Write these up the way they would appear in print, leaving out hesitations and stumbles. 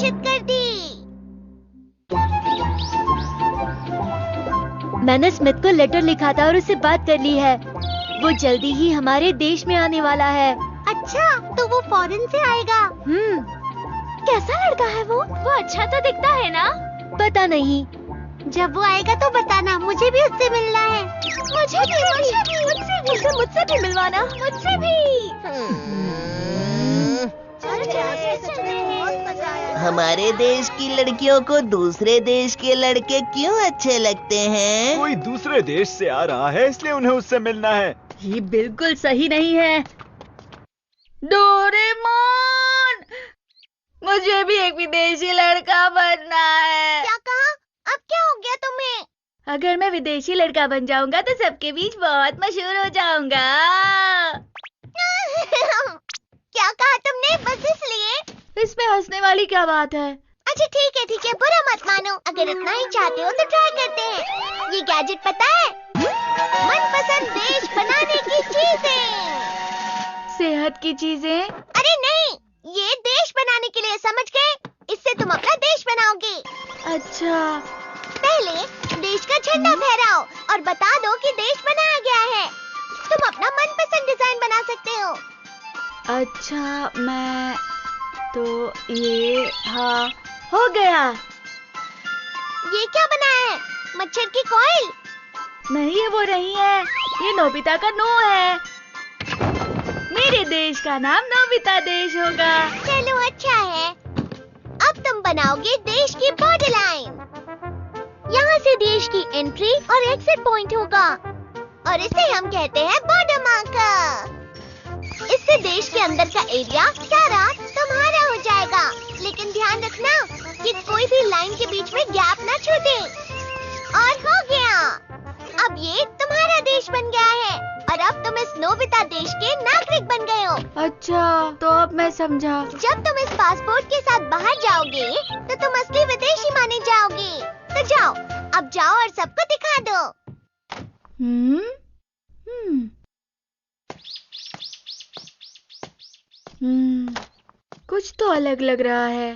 घोषित कर दी। मैंने स्मिथ को लेटर लिखा था और उससे बात कर ली है। वो जल्दी ही हमारे देश में आने वाला है। अच्छा, तो वो फॉरेन से आएगा। कैसा लड़का है वो अच्छा तो दिखता है ना? पता नहीं। जब वो आएगा तो बताना, मुझे भी उससे मिलना है। मुझे भी मुझसे भी मिलवाना। मुझसे भी। हमारे देश की लड़कियों को दूसरे देश के लड़के क्यों अच्छे लगते हैं? कोई दूसरे देश से आ रहा है इसलिए उन्हें उससे मिलना है। ये बिल्कुल सही नहीं है। डोरेमोन, मुझे भी एक विदेशी लड़का बनना है। क्या कहा? अब क्या हो गया तुम्हें? अगर मैं विदेशी लड़का बन जाऊंगा तो सबके बीच बहुत मशहूर हो जाऊंगा। क्या कहा तुमने? बस इसलिए? इसमें हंसने वाली क्या बात है? अच्छा ठीक है, बुरा मत मानो। अगर इतना ही चाहते हो तो ट्राई करते हैं। ये गैजेट पता है? मनपसंद देश बनाने की चीजें। सेहत की चीजें? अरे नहीं, ये देश बनाने के लिए, समझ गए? इससे तुम अपना देश बनाओगे। अच्छा। पहले देश का झंडा फहराओ और बता दो कि देश बनाया गया है। तुम अपना मनपसंद डिजाइन बना सकते हो। अच्छा, मैं तो ये हाँ, हो गया। ये क्या बनाया है? मच्छर की कॉइल? नहीं, ये वो नहीं है। ये नोबिता का नो है। मेरे देश का नाम नोबिता देश होगा। चलो अच्छा है। अब तुम बनाओगे देश की बॉर्डर लाइन। यहाँ से देश की एंट्री और एग्जिट पॉइंट होगा और इसे हम कहते हैं बॉर्डर मार्कर। इससे देश के अंदर का एरिया सारा तुम्हारा हो जाएगा। लेकिन ध्यान रखना कि कोई भी लाइन के बीच में गैप ना छूटे। और हो गया, अब ये तुम्हारा देश बन गया है और अब तुम इस नोबिता देश के नागरिक बन गए हो। अच्छा, तो अब मैं समझा। जब तुम इस पासपोर्ट के साथ बाहर जाओगे तो तुम असली विदेशी माने जाओगे। तो जाओ, अब जाओ और सबको दिखा दो। कुछ तो अलग लग रहा है।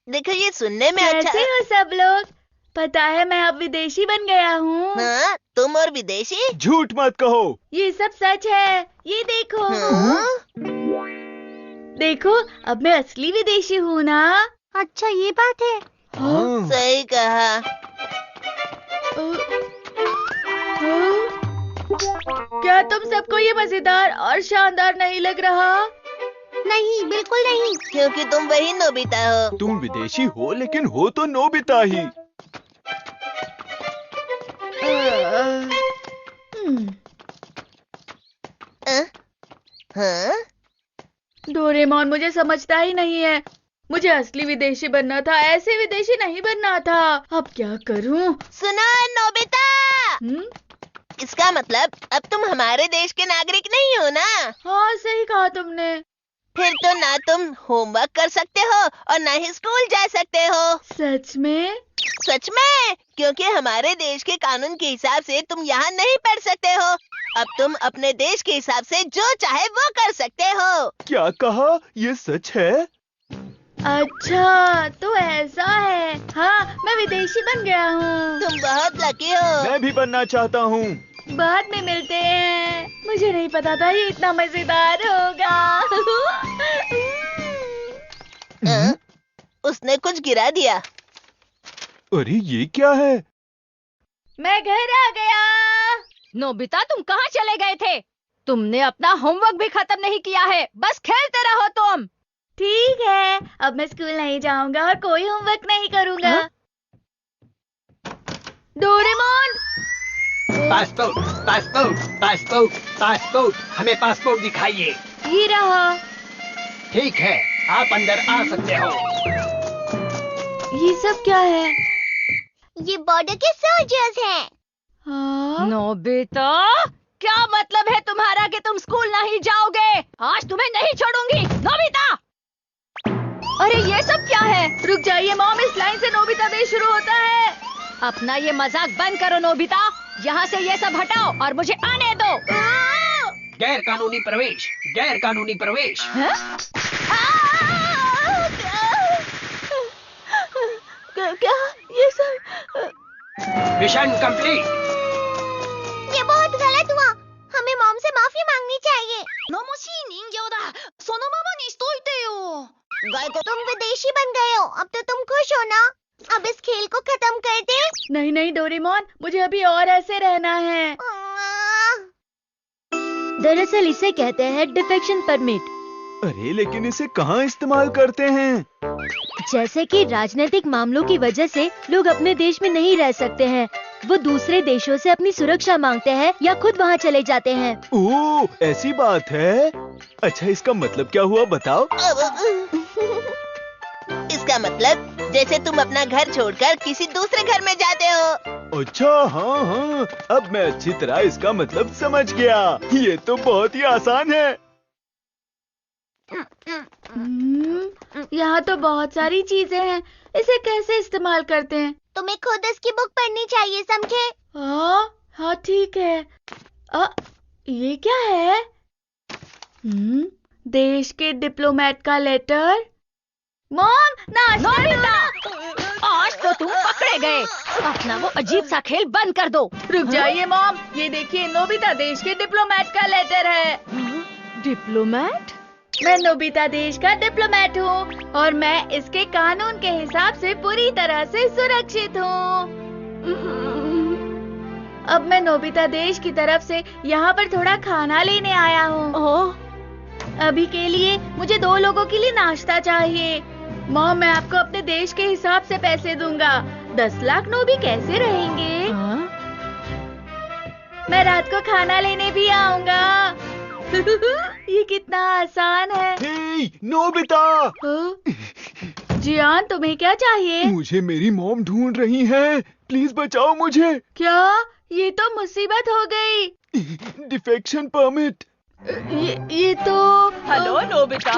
देखो ये सुनने में कैसे अच्छा। हो सब लोग? पता है मैं अब विदेशी बन गया हूँ। हाँ, तुम और विदेशी? झूठ मत कहो। ये सब सच है। ये देखो। हाँ? देखो, अब मैं असली विदेशी हूँ ना। अच्छा ये बात है। हाँ। सही कहा। क्या तुम सबको ये मजेदार और शानदार नहीं लग रहा? नहीं, बिल्कुल नहीं। क्योंकि तुम वही नोबिता हो। तुम विदेशी हो लेकिन हो तो नोबिता ही। हाँ? डोरेमोन मुझे समझता ही नहीं है। मुझे असली विदेशी बनना था, ऐसे विदेशी नहीं बनना था। अब क्या करूं? सुनो नोबिता, इसका मतलब अब तुम हमारे देश के नागरिक नहीं हो ना? हाँ, सही कहा तुमने। फिर तो ना तुम होमवर्क कर सकते हो और ना ही स्कूल जा सकते हो। सच में? सच में, क्योंकि हमारे देश के कानून के हिसाब से तुम यहाँ नहीं पढ़ सकते हो। अब तुम अपने देश के हिसाब से जो चाहे वो कर सकते हो। क्या कहा? ये सच है? अच्छा, तो ऐसा है। हाँ, मैं विदेशी बन गया हूँ। तुम बहुत लकी हो। मैं भी बनना चाहता हूँ। बाद में मिलते हैं। मुझे नहीं पता था ये इतना मजेदार होगा। उसने कुछ गिरा दिया। अरे ये क्या है? मैं घर आ गया। नोबिता, तुम कहाँ चले गए थे? तुमने अपना होमवर्क भी खत्म नहीं किया है, बस खेलते रहो तुम। ठीक है, अब मैं स्कूल नहीं जाऊंगा और कोई होमवर्क नहीं करूंगा। Doraemon! Passport, passport, passport, passport, हमें पासपोर्ट दिखाइए। ये रहा। ठीक है, आप अंदर आ सकते हो। ये सब क्या है? ये बॉर्डर के सोल्जर्स हैं। हाँ? नोबिता, क्या मतलब है तुम्हारा कि तुम स्कूल नहीं जाओगे? आज तुम्हें नहीं छोड़ूंगी। नोबिता! अरे ये सब क्या है? रुक जाइए मॉम, इस लाइन से नोबिता देश शुरू होता है। अपना ये मजाक बंद करो नोबिता। यहाँ से ये सब हटाओ और मुझे आने दो। गैर कानूनी प्रवेश, गैर कानूनी प्रवेश। Mission complete. ये बहुत गलत हुआ। हमें मॉम से माफी मांगनी चाहिए। तुम विदेशी बन गए हो, अब तो तुम खुश हो ना? अब इस खेल को खत्म कर दे। नहीं नहीं डोरेमोन, मुझे अभी और ऐसे रहना है। दरअसल इसे कहते हैं डिफेक्शन परमिट। अरे लेकिन इसे कहाँ इस्तेमाल करते हैं? जैसे कि राजनीतिक मामलों की वजह से लोग अपने देश में नहीं रह सकते हैं, वो दूसरे देशों से अपनी सुरक्षा मांगते हैं या खुद वहाँ चले जाते हैं। ओह, ऐसी बात है। अच्छा, इसका मतलब क्या हुआ बताओ? इसका मतलब जैसे तुम अपना घर छोड़कर किसी दूसरे घर में जाते हो। अच्छा, हाँ हाँ, अब मैं अच्छी तरह इसका मतलब समझ गया। ये तो बहुत ही आसान है। यहाँ तो बहुत सारी चीजें हैं, इसे कैसे इस्तेमाल करते हैं? तुम्हें खुद इसकी बुक पढ़नी चाहिए, समझे? हाँ ठीक है। ये क्या है? देश के डिप्लोमेट का लेटर। मॉम, नाश्ता। आज तो तुम पकड़े गए। अपना वो अजीब सा खेल बंद कर दो। रुक जाइए मॉम, ये देखिए नोबिता देश के डिप्लोमेट का लेटर है। डिप्लोमेट? मैं नोबिता देश का डिप्लोमेट हूँ और मैं इसके कानून के हिसाब से पूरी तरह से सुरक्षित हूँ। अब मैं नोबिता देश की तरफ से यहाँ पर थोड़ा खाना लेने आया हूँ। अभी के लिए मुझे 2 लोगों के लिए नाश्ता चाहिए। मॉम, मैं आपको अपने देश के हिसाब से पैसे दूंगा। 10 लाख नोबी कैसे रहेंगे? मैं रात को खाना लेने भी आऊंगा। ये कितना आसान है। हे, नोबिता! जियान, तुम्हें क्या चाहिए? मुझे मेरी मॉम ढूंढ रही है, प्लीज बचाओ मुझे। क्या? ये तो मुसीबत हो गई। Defection permit. ये तो। हेलो नोबिता,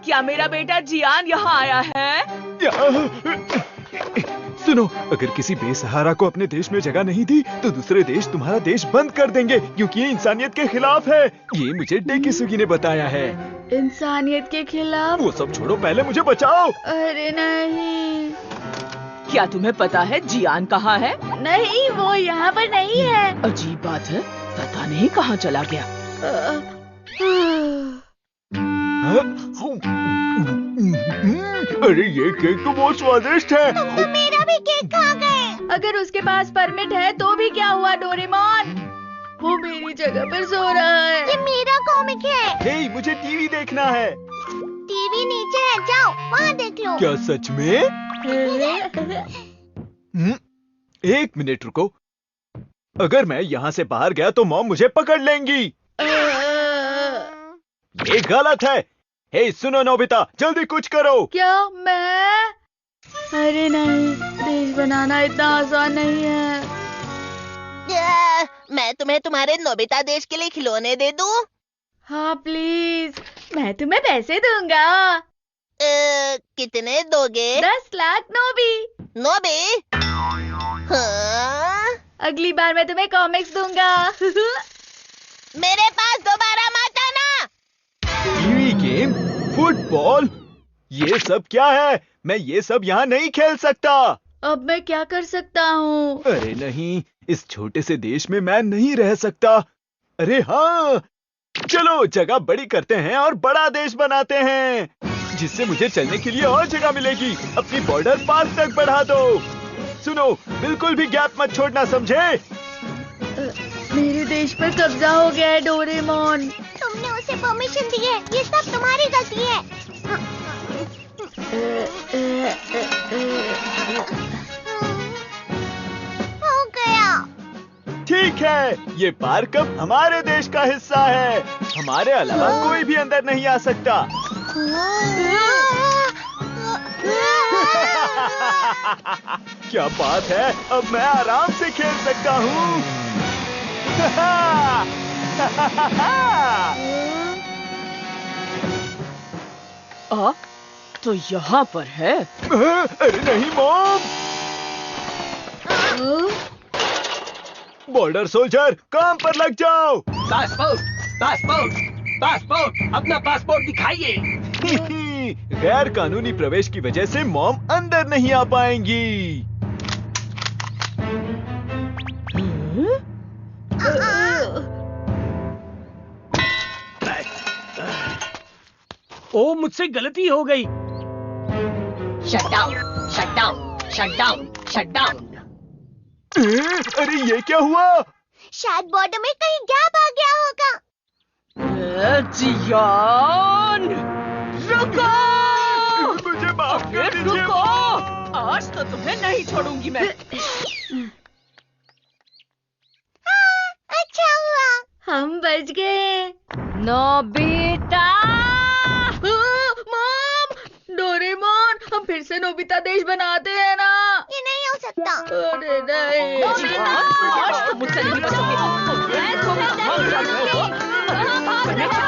क्या मेरा बेटा जियान यहाँ आया है? सुनो, अगर किसी बेसहारा को अपने देश में जगह नहीं दी तो दूसरे देश तुम्हारा देश बंद कर देंगे, क्योंकि ये इंसानियत के खिलाफ है। ये मुझे डेकिसुगी ने बताया है। इंसानियत के खिलाफ? वो सब छोड़ो, पहले मुझे बचाओ। अरे नहीं। क्या तुम्हें पता है जियान कहाँ है? नहीं, वो यहाँ पर नहीं है। अजीब बात है, पता नहीं कहाँ चला गया। अरे ये केक तो बहुत स्वादिष्ट है। तुम तो मेरा भी केक खा गए। अगर उसके पास परमिट है तो भी क्या हुआ डोरेमोन? वो मेरी जगह पर सो रहा है। ये मेरा कॉमिक है। हे, मुझे टीवी देखना है। टीवी नीचे है, जाओ वहाँ देख लो। क्या सच में? 1 मिनट रुको। अगर मैं यहाँ से बाहर गया तो मॉम मुझे पकड़ लेंगी। ये गलत है। हे सुनो नोबिता, जल्दी कुछ करो। क्या मैं? अरे नहीं, देश बनाना इतना आसान नहीं है। मैं तुम्हें तुम्हारे नोबिता देश के लिए खिलौने दे दूं? हाँ प्लीज, मैं तुम्हें पैसे दूंगा। कितने दोगे? 10 लाख नोबी। नोबी? हाँ? अगली बार मैं तुम्हें कॉमिक्स दूंगा। मेरे पास दोबारा मत आना। टीवी गेम, फुटबॉल, ये सब क्या है? मैं ये सब यहाँ नहीं खेल सकता। अब मैं क्या कर सकता हूँ? अरे नहीं, इस छोटे से देश में मैं नहीं रह सकता। अरे हाँ, चलो जगह बड़ी करते हैं और बड़ा देश बनाते हैं, जिससे मुझे चलने के लिए और जगह मिलेगी। अपनी बॉर्डर पार तक बढ़ा दो। सुनो, बिल्कुल भी गैप मत छोड़ना, समझे? मेरे देश पर कब्जा हो गया है डोरेमोन। तुमने उसे परमिशन दी है, ये सब तुम्हारी गलती है। हो गया। ठीक है, ये पार्क अब हमारे देश का हिस्सा है। हमारे अलावा कोई भी अंदर नहीं आ सकता। क्या बात है, अब मैं आराम से खेल सकता हूँ। तो यहाँ पर है। अरे नहीं मॉम। बॉर्डर सोल्जर, काम पर लग जाओ। पासपोर्ट, पासपोर्ट, पासपोर्ट, अपना पासपोर्ट दिखाइए। गैर कानूनी प्रवेश की वजह से मॉम अंदर नहीं आ पाएंगी। ओ मुझसे गलती हो गई। Shut down, shut down, shut down, shut down. अरे ये क्या हुआ? शायद बॉर्डर में कहीं गैप आ गया होगा। जियान, रुको! मुझे माफ कर दीजिए। रुको! आज तो तुम्हें नहीं छोड़ूंगी मैं। अच्छा हुआ। हम बच गए। नोबिता! मॉम, डोरेमोन, हम फिर से नोबिता देश बनाते हैं ना? ये नहीं हो सकता। अरे नहीं। आज तो मुझसे नहीं बचोगे। मैं तुम्हें नहीं छोड़ूंगी। कहाँ भाग रहे हो?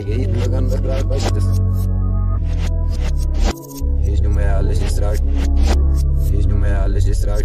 Geht lagan begrijp als het is. Is nu mij alles is raar. Is nu mij alles is raar.